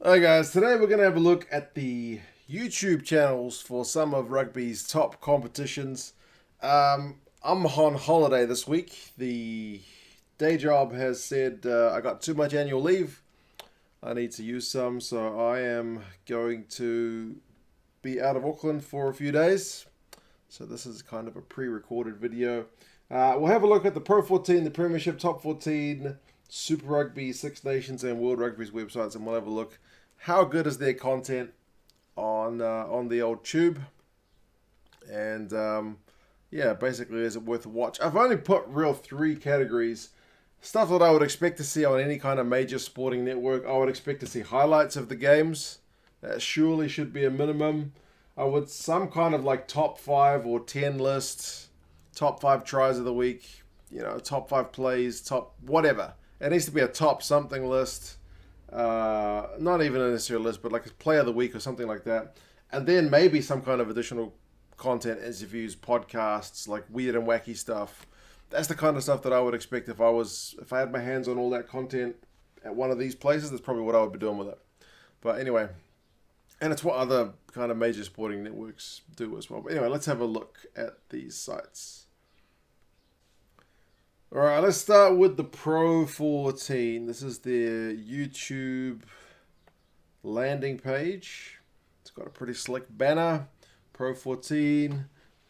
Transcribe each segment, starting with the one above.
Hi guys, today we're going to have a look at the YouTube channels for some of rugby's top competitions. I'm on holiday this week. The day job has said I got too much annual leave. I need to use some, so I am going to be out of Auckland for a few days. So this is kind of a pre-recorded video. We'll have a look at the Pro 14, the Premiership, Top 14, Super Rugby, Six Nations, and World Rugby's websites, and we'll have a look. How good is their content on the old tube? And yeah, basically, is it worth a watch? I've only put real three categories. Stuff that I would expect to see on any kind of major sporting network. I would expect to see highlights of the games. That surely should be a minimum. I would some kind of like top 5 or 10 list, top 5 tries of the week, top 5 plays, top whatever. It needs to be a top something list. Not even a necessary list, but like a play of the week or something like that. And then maybe some kind of additional content, interviews, podcasts, like weird and wacky stuff. That's the kind of stuff that I would expect if I had my hands on all that content at one of these places. That's probably what I would be doing with it. But anyway, and it's what other kind of major sporting networks do as well. But anyway, let's have a look at these sites. All right, let's start with the Pro 14. This is their YouTube landing page. It's got a pretty slick banner. Pro 14.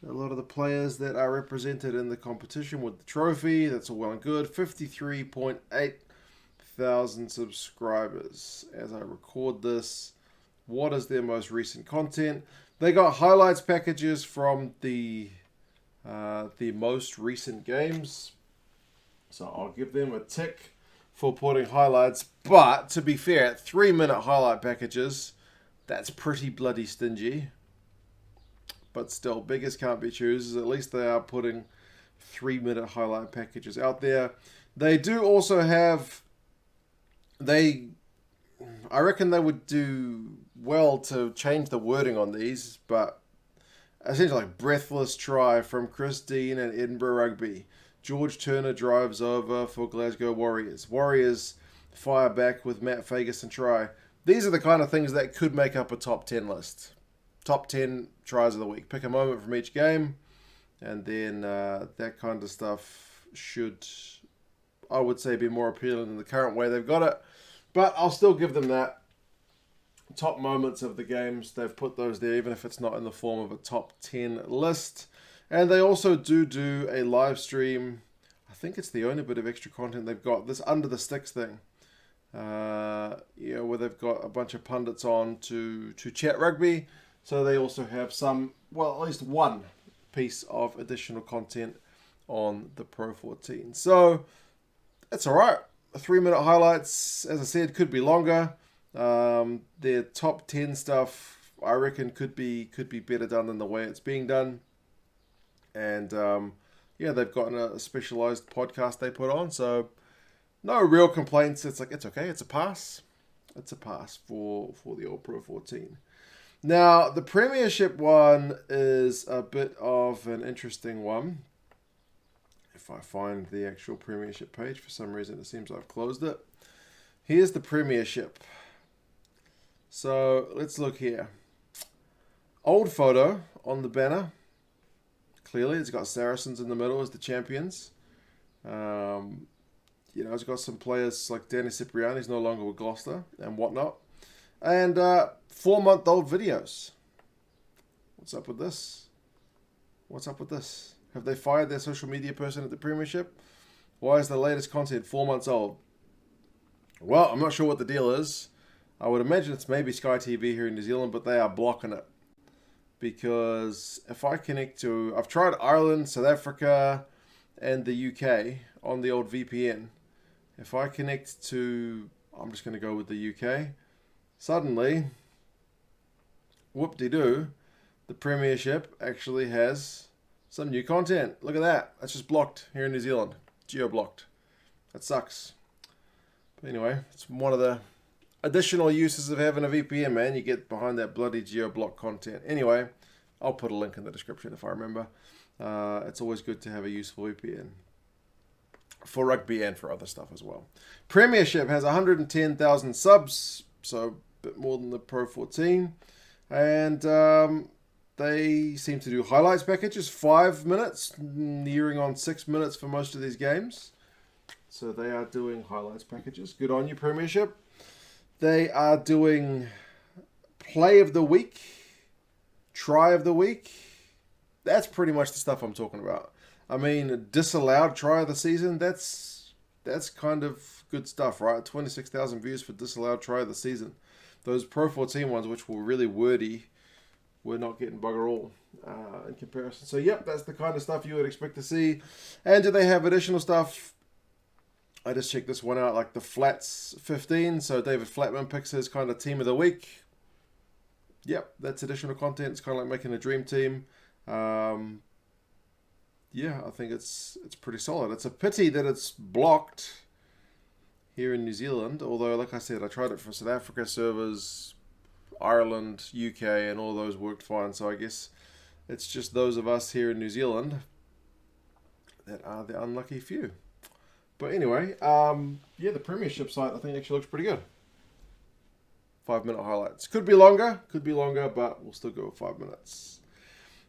A lot of the players that are represented in the competition with the trophy. That's all well and good. 53.8 thousand subscribers as I record this. What is their most recent content? They got highlights packages from the most recent games. So I'll give them a tick for putting highlights. But to be fair, 3-minute highlight packages, that's pretty bloody stingy. But still, beggars can't be choosers. At least they are putting 3-minute highlight packages out there. They do also have... I reckon they would do well to change the wording on these, but essentially like breathless try from Chris Dean and Edinburgh Rugby. George Turner drives over for Glasgow Warriors. Warriors fire back with Matt Fagerson try. These are the kind of things that could make up a top 10 list. Top 10 tries of the week. Pick a moment from each game, and then that kind of stuff should, I would say, be more appealing than the current way they've got it. But I'll still give them that. Top moments of the games, they've put those there, even if it's not in the form of a top 10 list. And they also do a live stream. I think it's the only bit of extra content they've got. This Under the Sticks thing. Where they've got a bunch of pundits on to chat rugby. So they also have at least one piece of additional content on the Pro 14. So that's all right. 3-minute highlights, as I said, could be longer. Their top 10 stuff, I reckon, could be better done than the way it's being done. And they've gotten a specialized podcast they put on, so no real complaints. It's okay. It's a pass. It's a pass for the old Pro 14. Now, the Premiership one is a bit of an interesting one. If I find the actual Premiership page, for some reason it seems I've closed it. Here's the Premiership. So let's look here. Old photo on the banner. Clearly, it's got Saracens in the middle as the champions. It's got some players like Danny Cipriani's no longer with Gloucester and whatnot. And 4-month-old videos. What's up with this? Have they fired their social media person at the Premiership? Why is the latest content 4 months old? Well, I'm not sure what the deal is. I would imagine it's maybe Sky TV here in New Zealand, but they are blocking it. Because if I connect to... I've tried Ireland, South Africa, and the UK on the old VPN. If I connect to... I'm just going to go with the UK. Suddenly, whoop-de-doo, the Premiership actually has some new content. Look at that. That's just blocked here in New Zealand. Geo-blocked. That sucks. But anyway, it's one of the additional uses of having a VPN, man. You get behind that bloody geo-block content. Anyway, I'll put a link in the description if I remember. It's always good to have a useful VPN. For rugby and for other stuff as well. Premiership has 110,000 subs, so bit more than the Pro 14. And they seem to do highlights packages, 5 minutes, nearing on 6 minutes for most of these games. So they are doing highlights packages. Good on you, Premiership. They are doing play of the week, try of the week. That's pretty much the stuff I'm talking about. I mean, disallowed try of the season, that's kind of good stuff, right? 26,000 views for disallowed try of the season. Those Pro 14 ones, which were really wordy, we're not getting bugger all in comparison. So, yep, that's the kind of stuff you would expect to see. And do they have additional stuff? I just checked this one out, like the Flats 15. So, David Flatman picks his kind of team of the week. Yep, that's additional content. It's kind of like making a dream team. Yeah, I think it's pretty solid. It's a pity that it's blocked here in New Zealand. Although, like I said, I tried it for South Africa servers, Ireland, UK, and all those worked fine. So I guess it's just those of us here in New Zealand that are the unlucky few. But anyway, yeah, the Premiership site I think actually looks pretty good. 5-minute highlights. Could be longer, but we'll still go with 5 minutes.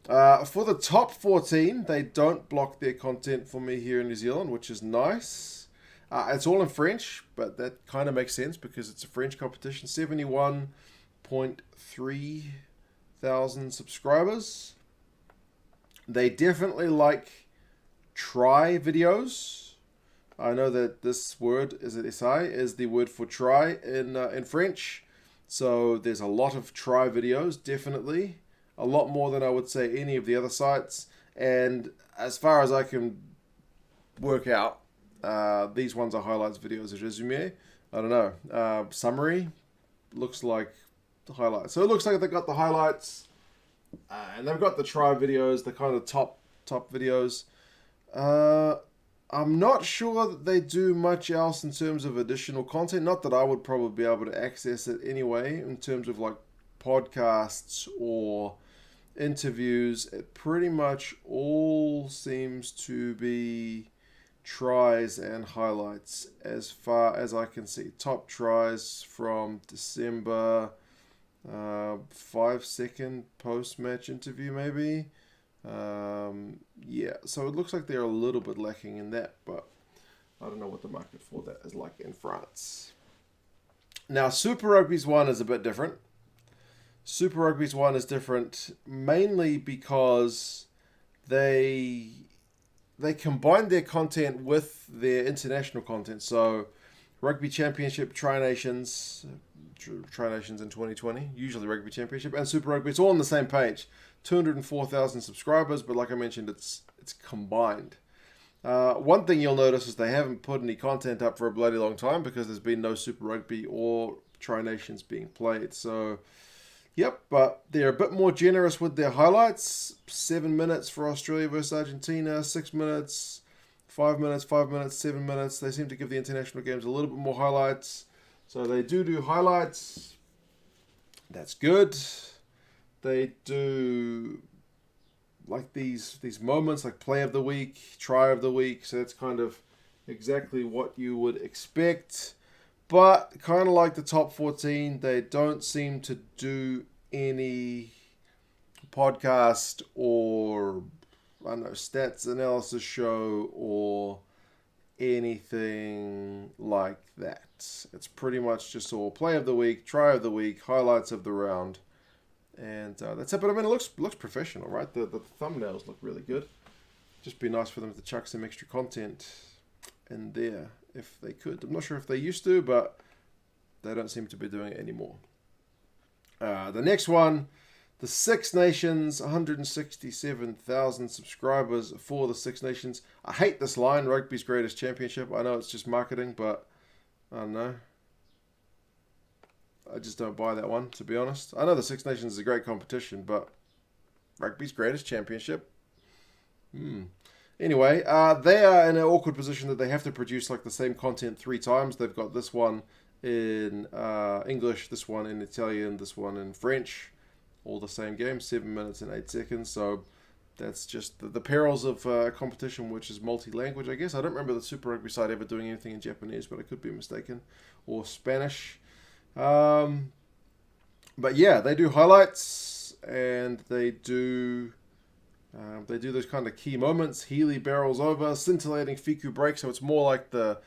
For the top 14, they don't block their content for me here in New Zealand, which is nice. It's all in French, but that kind of makes sense because it's a French competition. 71.3 thousand subscribers. They definitely like try videos. I know that this word, is it SI, is the word for try in French. So there's a lot of try videos, definitely. A lot more than I would say any of the other sites. And as far as I can work out, these ones are highlights videos. A résumé, I don't know. Summary, looks like the highlights. So it looks like they've got the highlights. And they've got the try videos, the kind of top videos. I'm not sure that they do much else in terms of additional content. Not that I would probably be able to access it anyway, in terms of like podcasts or interviews. It pretty much all seems to be tries and highlights as far as I can see. Top tries from December, 5-second post-match interview maybe. Yeah, so it looks like they're a little bit lacking in that, but I don't know what the market for that is like in France. Now, Super Rugby's one is a bit different. Super Rugby's one is different mainly because they combine their content with their international content. So, Rugby Championship, Tri-Nations in 2020, usually Rugby Championship, and Super Rugby, it's all on the same page. 204,000 subscribers, but like I mentioned, it's combined. One thing you'll notice is they haven't put any content up for a bloody long time because there's been no Super Rugby or Tri-Nations being played. So, yep, but they're a bit more generous with their highlights. 7 minutes for Australia versus Argentina, 6 minutes, 5 minutes, 5 minutes, 7 minutes. They seem to give the international games a little bit more highlights. So they do highlights. That's good. They do like these moments, like play of the week, try of the week. So that's kind of exactly what you would expect. But kind of like the top 14, they don't seem to do any podcast or, I don't know, stats analysis show or anything like that. It's pretty much just all play of the week, try of the week, highlights of the round. And that's it. But I mean, it looks professional, right? The thumbnails look really good. Just be nice for them to chuck some extra content in there if they could. I'm not sure if they used to, but they don't seem to be doing it anymore. The next one, the Six Nations, 167,000 subscribers for the Six Nations. I hate this line, Rugby's Greatest Championship. I know it's just marketing, but I don't know. I just don't buy that one, to be honest. I know the Six Nations is a great competition, but Rugby's Greatest Championship? Anyway, they are in an awkward position that they have to produce like the same content 3 times. They've got this one in English, this one in Italian, this one in French. All the same game, 7 minutes and 8 seconds. So that's just the perils of competition, which is multi-language, I guess. I don't remember the Super Rugby side ever doing anything in Japanese, but I could be mistaken. Or Spanish. But yeah, they do highlights, and they do those kind of key moments. Healy barrels over, scintillating Fiku break, so it's more like the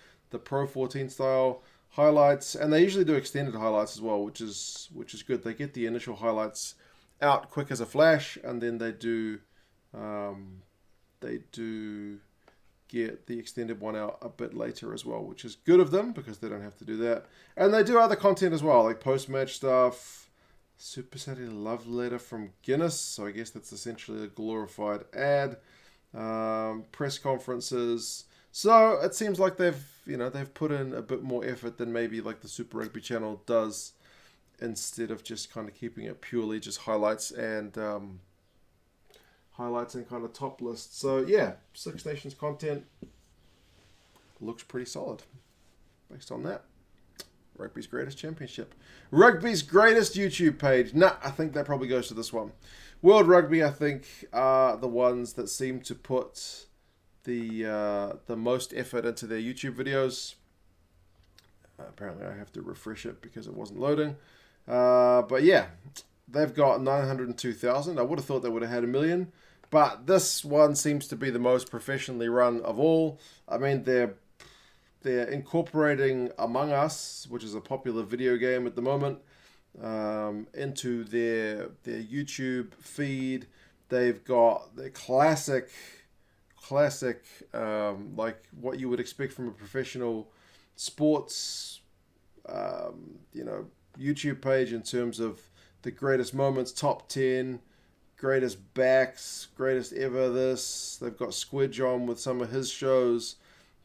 Pro 14 style highlights, and they usually do extended highlights as well, which is good. They get the initial highlights out quick as a flash, and then they do get the extended one out a bit later as well, which is good of them because they don't have to do that. And they do other content as well, like post-match stuff, Super Saturday love letter from Guinness, so I guess that's essentially a glorified ad, press conferences. So it seems like they've put in a bit more effort than maybe like the Super Rugby channel does, instead of just kind of keeping it purely just highlights and kind of top lists. So yeah, Six Nations content looks pretty solid based on that. Rugby's Greatest Championship. Rugby's Greatest YouTube page. I think that probably goes to this one. World Rugby, I think, are the ones that seem to put the most effort into their YouTube videos. Apparently I have to refresh it because it wasn't loading. But yeah, they've got 902,000. I would have thought they would have had 1 million. But this one seems to be the most professionally run of all. I mean, they're incorporating Among Us, which is a popular video game at the moment, into their YouTube feed. They've got the classic, like what you would expect from a professional sports, YouTube page in terms of the greatest moments, top 10, greatest backs, greatest ever this. They've got Squidge on with some of his shows.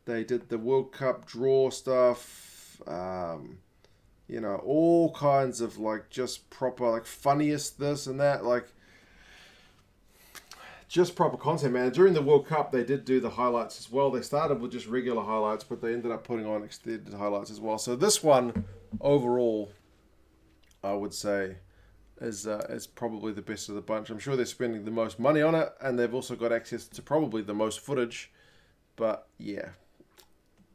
They did the World Cup draw stuff, all kinds of like just proper, like funniest this and that, like just proper content, man. During the World Cup, they did do the highlights as well. They started with just regular highlights, but they ended up putting on extended highlights as well. So this one, overall, I would say, is probably the best of the bunch. I'm sure they're spending the most money on it, and they've also got access to probably the most footage. But yeah,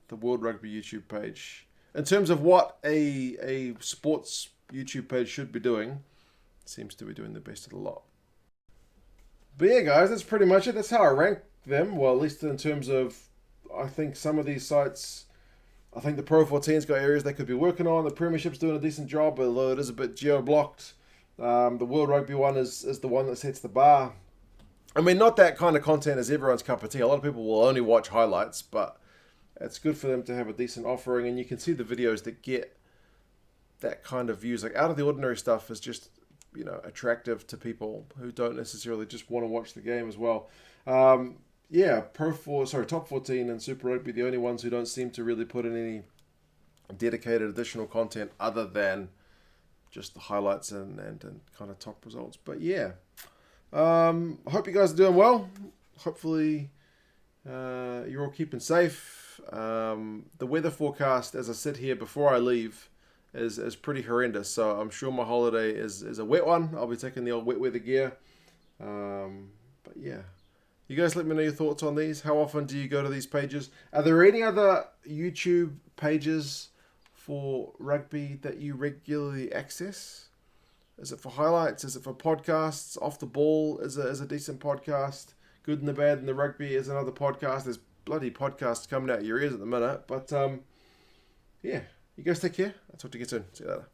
the World Rugby YouTube page, in terms of what a sports YouTube page should be doing, seems to be doing the best of the lot. But yeah, guys, that's pretty much it. That's how I rank them. Well, at least in terms of, I think some of these sites, I think the Pro 14's got areas they could be working on. The Premiership's doing a decent job, although it is a bit geo-blocked. The World Rugby one is the one that sets the bar. I mean, not that kind of content is everyone's cup of tea. A lot of people will only watch highlights, but it's good for them to have a decent offering, and you can see the videos that get that kind of views. Like Out of the Ordinary stuff is just, attractive to people who don't necessarily just want to watch the game as well. Top 14 and Super Rugby, the only ones who don't seem to really put in any dedicated additional content other than just the highlights and kind of top results. But yeah, I hope you guys are doing well. Hopefully you're all keeping safe. The weather forecast, as I sit here before I leave, is pretty horrendous. So I'm sure my holiday is a wet one. I'll be taking the old wet weather gear. But yeah, you guys let me know your thoughts on these. How often do you go to these pages? Are there any other YouTube pages for rugby that you regularly access? Is it for highlights? Is it for podcasts? Off the Ball is a decent podcast. Good and the Bad and the Rugby is another podcast. There's bloody podcasts coming out of your ears at the minute. But yeah, you guys take care. I'll talk to you soon. See you later.